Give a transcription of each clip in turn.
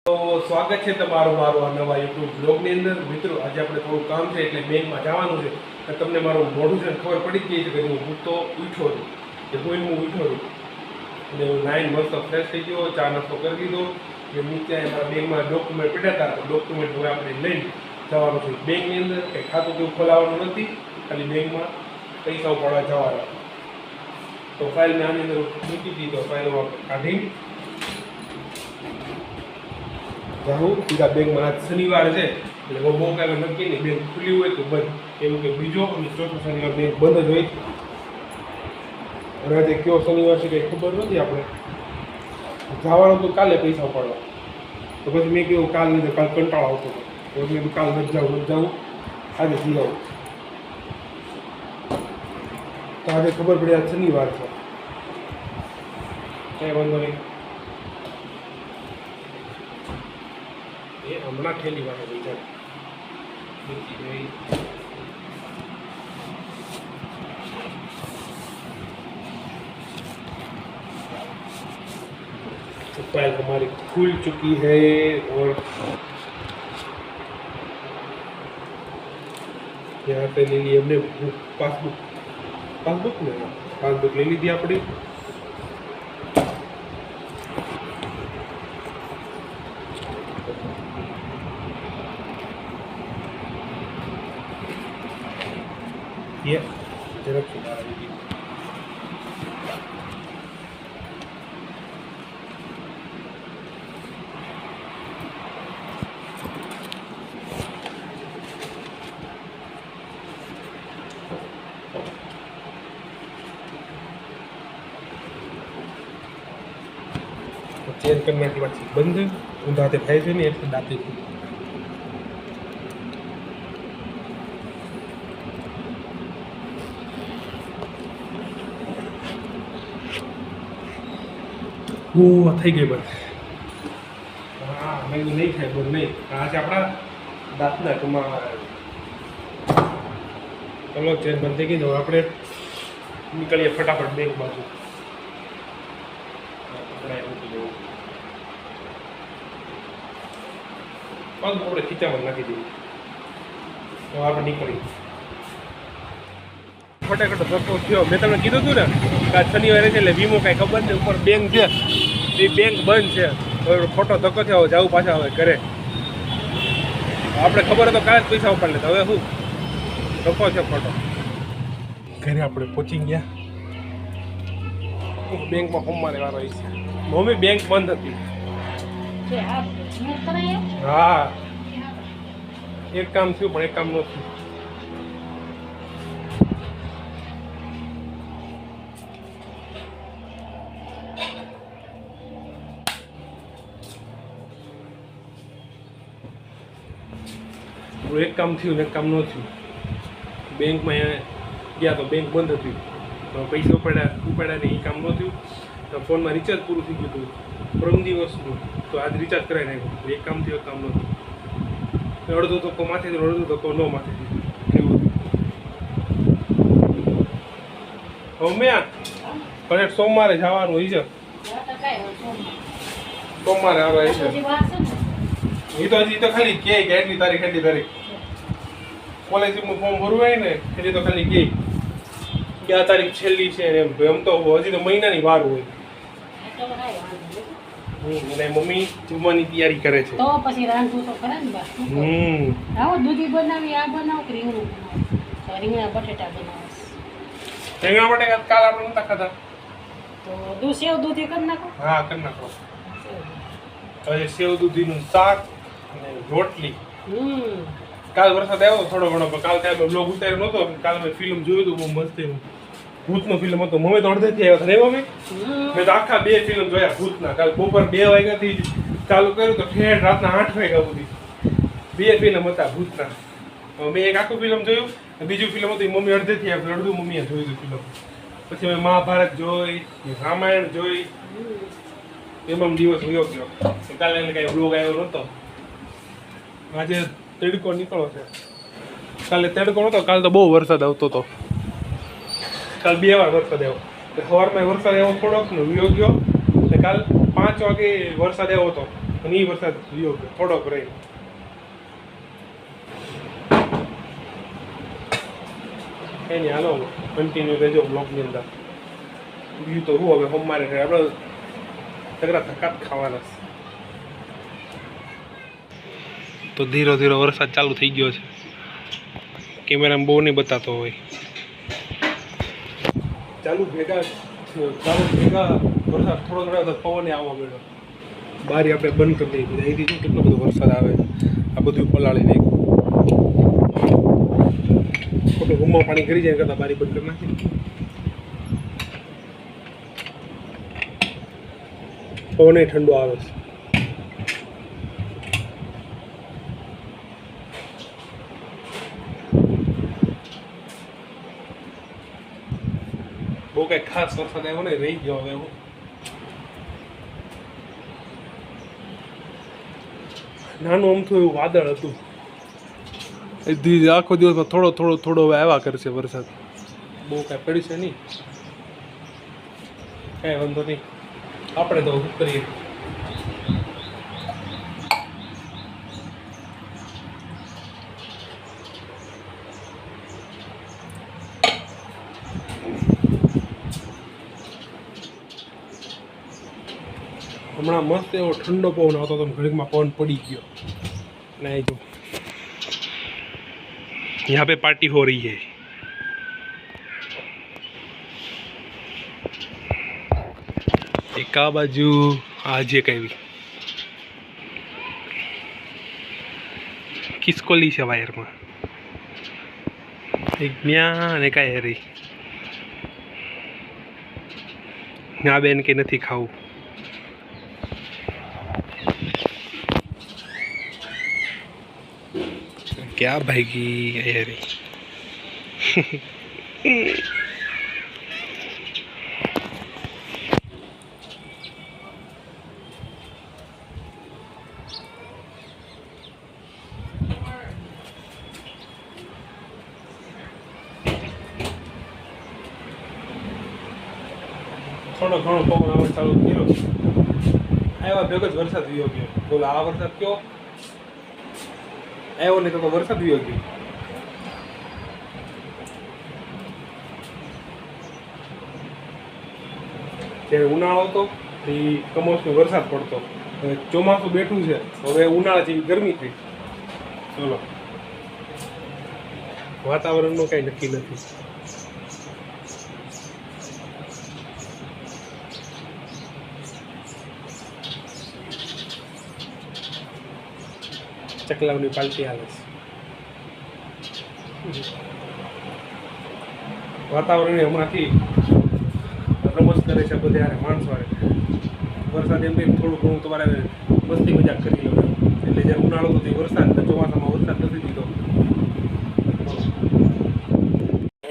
તો સ્વાગત છે તમારું મારું આ નવા યુટ્યુબ બ્લોગની અંદર. મિત્રો આજે આપણે થોડું કામ છે એટલે બેંકમાં જવાનું છે. તો તમને મારું મોઢું છે ખબર પડી જ ગઈ છે કે હું તો ઉઠ્યો છું કે હું ઉઠ્યો છું એટલે હું નાઈન મસ્ત ફ્રેશ થઈ ગયો, ચા નાસ્તો કરી દીધો. જે નીચે મારા બેંકમાં ડોક્યુમેન્ટ પડ્યા હતા તો ડોક્યુમેન્ટ હવે આપણે લઈને જવાનું છે બેંકની અંદર. કંઈ ખાતું કેવું ખોલાવવાનું નથી, ખાલી બેંકમાં પૈસા ઉપાડવા જવાના. તો ફાઇલ મેં આની અંદર મૂકી દીધી, તો ફાઇલ કાઢી જાઉં સીધા બેંકમાં. આજ શનિવાર છે એટલે બહુ કાંઈ નક્કી નહીં, બેંક ખુલ્લી હોય તો બંધ, એવું કે બીજો અને ચોથો શનિવાર બેંક બંધ જ હોય. અને આજે કયો શનિવાર છે કંઈ ખબર નથી. આપણે જવાનું તો કાલે પૈસા ઉપાડવા, તો પછી મેં કહ્યું કાલ નહીં, કાલ કંટાળો આવતો હતો તો મેં કાલ નથી જવું, આજે જઈ આવું. તો આજે ખબર પડી આજ શનિવાર છે, કંઈ વાંધો નહીં. એ હમણાં ઠેલી વાળો પૈસા फाइल हमारी खुल चुकी है और यहाँ पे ले ली हमने पासबुक में पासबुक ले लीધી આપણી. ये जरा सुधार दीजिए. चेंज करने के बाद बंद दाते खाए थे नहीं એટલે દાતે થઈ ગઈ બંધ. હા મેં નહીં થાય બંધ નહીં. આ છે આપણા દાંતના ટૂંકમાં ચલો ચેન બંધ થઈ ગઈ. તો આપણે નીકળીએ ફટાફટ બેંક બાજુ. આપણે ખીચામાં નાખી દઈએ તો આપણે નીકળી ફટાફટ ધક્કો થયો. મેં તમને કીધું હતું ને કે આ શનિવારે છે એટલે વીમો કાંઈ ખબર નહીં, ઉપર બેંક છે એ બેંક બંધ છે. હવે ખોટો ધક્કો થયો, જવું પાછા હવે ઘરે. આપણે ખબર હતો કાલે જ પૈસા ઉપાડી લેતા, હવે શું ધક્કો છે ખોટો. ઘરે આપણે પહોંચી ગયા. બેંકમાં ફોર્મમાં રહેવાનો છે. મમ્મી બેંક બંધ હતી. હા એક કામ થયું પણ એક કામ ન થયું. એક કામ થયું ને એક કામ ન થયું. બેંકમાં ગયા તો બેંક બંધ હતી, પૈસા ઉપાડ્યા ને એ કામ ન થયું. તો ફોનમાં રિચાર્જ પૂરું થઈ ગયું હતું પરમ દિવસનું, તો આજ રિચાર્જ કરાવી નાખ્યું. એક કામ થયું એક કામ ન થયું. અડધો ધક્કો માથે અડધો ધક્કો ન માથે એવું હતું. હવે પણ સોમવારે જવાનું હોય છે. સોમવારે આવે છે એ તો હજી તો ખાલી કે એટલી તારીખ એટલી તારીખ કોલેજમાં ફોર્મ ભરવું હોય ને એટલે તો ખાલી કે આ તારીખ છેલ્લી છે એમ. એમ તો હજી તો મહિનાની વાર હોય. અને મમ્મી જમવાની તૈયારી કરે છે. તો પછી રાંધવું તો ખરા ને બા. આવો દૂધી બનાવી, આ બનાવ કે રીંગણું બનાવ. રીંગણા બટેટા બનાવ. રીંગણા બટેટા કાલ આપણે નતા ખાધા તો સેવ દૂધી કરી નાખો. હા કરી નાખો. હવે સેવ દૂધીનું શાક અને રોટલી. કાલ વરસાદ આવ્યો થોડો ઘણો, પણ કાલ ત્યાં બ્લોગ ઉતાર્યો નહોતો. કાલ મેં ફિલ્મ જોયું હતું બહુ મસ્ત એવું ભૂતનો ફિલ્મ હતો. મમ્મી તો અડધેથી આવ્યા હતા ને મમ્મી. મેં તો આખા 2 ફિલ્મ જોયા ભૂતના. કાલ બપોર 2 વાગ્યાથી ચાલુ કર્યું તો ઠેઠ રાતના 8 વાગ્યા સુધી 2 ફિલ્મ હતા ભૂતના. મેં એક આખું ફિલ્મ જોયું, બીજું ફિલ્મ હતું મમ્મી અડધેથી આવ્યું, અડધું મમ્મીએ જોયું હતું ફિલ્મ. પછી મેં મહાભારત જોઈ, રામાયણ જોઈ, એમાં દિવસ વયો ગયો. કાલે એને કાંઈ બ્લોગ આવ્યો નહોતો. આજે તડકો નીકળો છે. કાલે તડકો નહોતો, કાલે તો બહુ વરસાદ આવતો હતો. કાલ 2 વાર વરસાદ આવ્યો. સવારમાં વરસાદ આવ્યો થોડોક ને વિયો ગયો. કાલ 5 વાગે વરસાદ આવ્યો હતો. અને એ વરસાદ રહ્યો થોડોક રહી. કઈ નહીં, હાલો કન્ટિન્યુ રહેજો બ્લોગની અંદર. બીજું તો શું હવે સોમવારે આપણે સગરા ધક્કા જ ખાવાના. તો ધીરે ધીરે વરસાદ ચાલુ થઈ ગયો છે. કેમેરામાં બહુ નહીં બતાતો હોય. ચાલુ ભેગા વરસાદ થોડો થોડો પવન આવવા મળ્યો. બારી આપણે બંધ કરી દઈએ. અહીંથી જો કેટલો બધો વરસાદ આવે. આ બધું પલાળી નાખ્યું. ખોટું રૂમમાં પાણી કરી જાય કરતાં બારી બંધ કરી નાખી. પવન ઠંડો આવે છે. બહુ કઈ ખાસ વરસાદ આવ્યો ને, રહી ગયો હવે એવું. નાનું અમથું એવું વાદળ હતું. આખો દિવસમાં થોડો હવે આવ્યા કરશે વરસાદ. બહુ કાંઈ પડી છે નહીં. કાંઈ વાંધો નહીં, આપણે તો શું કરીએ. હમણાં મસ્ત એવો ઠંડો પવન આવતો હતો, ઘડીકમાં પવન પડી ગયો. नहीं जो यहाँ पे पार्टी हो रही है. एक आ बाजू आज कहीं किसको ली છે વાયરમાં એક ન્યા અને કાંઈ રહી ના બેન કે નથી ખાવું. क्या भाई अरे થોડો ઘણો પવન આવવા ચાલુ કર્યો. આવ્યા ભેગો જ વરસાદ વિયો ગયો. બોલો આ વરસાદ કયો આવ્યો ને તો વરસાદ વિયો ગયો. જ્યારે ઉનાળો હતો એ કમોસમી વરસાદ પડતો. હવે ચોમાસું બેઠું છે, હવે ઉનાળા જેવી ગરમી થઈ. ચલો વાતાવરણનું કઈ નક્કી નથી. ચકલાઓની પાલટી આવે છે. વાતાવરણ હમણાંથી રમત કરે છે બધે માણસો. વરસાદ એમ થોડું ઘણું તમારે મસ્તી મજાક કરી લો. એટલે જ્યારે ઉનાળો હતો તે વરસાદ, ચોમાસામાં વરસાદ નથી દીધો.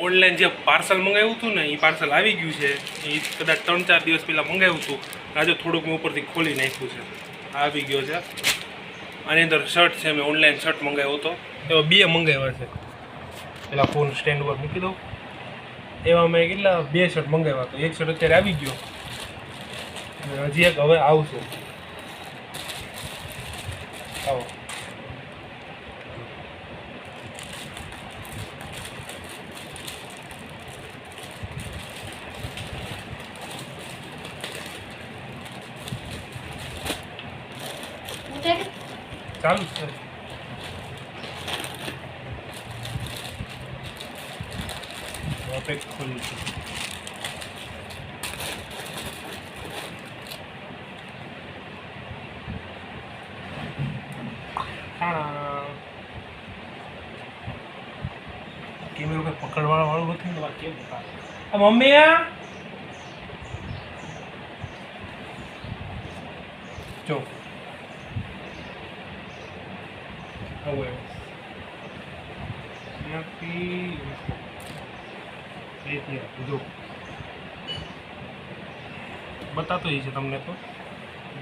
ઓનલાઈન જે પાર્સલ મંગાવ્યું હતું ને એ પાર્સલ આવી ગયું છે. એ કદાચ 3-4 દિવસ પહેલાં મંગાવ્યું હતું. આજે થોડુંક મેં ઉપરથી ખોલી નાખ્યું છે. આવી ગયો છે. આની અંદર શર્ટ છે. મેં ઓનલાઈન શર્ટ મંગાવ્યો હતો. એવા 2 મંગાવ્યા છે. પેલા ફોન સ્ટેન્ડ ઉપર મૂકી દઉં. એવા મેં કેટલા 2 શર્ટ મંગાવ્યા હતો. એક શર્ટ અત્યારે આવી ગયો, હજી એક હવે આવશે. આવો ચાલુ છે. પેક ખોલ્યું છે. કેમેરો કઈ પકડવા વાળું નથી ને કેમ બતા મમ્મી જો હવે જો બતાતો એ છે તમને. તો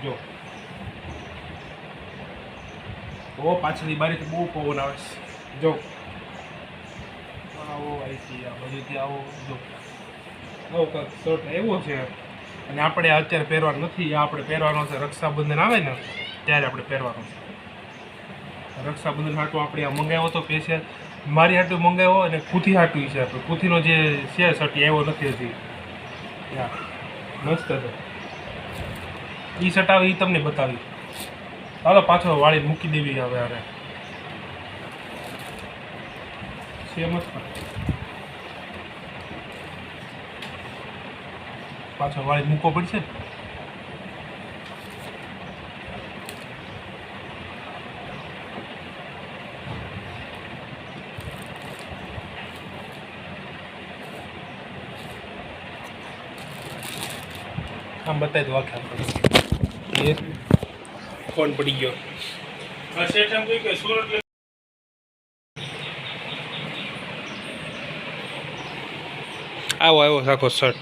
જો બહુ પાછળની બારીથી બહુ પવન આવે છે. જો આવો અહીંથી આ બધુંથી આવો. જો આવો કાંક શર્ટ એવો છે. અને આપણે અત્યારે પહેરવાનો નથી. આપણે પહેરવાનો છે રક્ષાબંધન આવે ને ત્યારે આપણે પહેરવાનું છે. રક્ષાબંધન હાટું આપણે આ મંગાવ્યો હતો સ્પેશિયલ, મારી હાટું મંગાવ્યો અને કુથી હાટું છે. આપણે કુથીનો જે છે શર્ટ એ આવ્યો નથી હજી. મસ્ત છે. એ શર્ટ આવે એ તમને બતાવી. ચાલો પાછો વાળી મૂકી દેવી હવે. અરે સેમ જ પાછો વાળી મૂકવો પડશે ને. આમ બતાવી દો આખા ફોન પડી ગયો. શેઠ એમ કહ્યું કે સુરત આવો આખો શર્ટ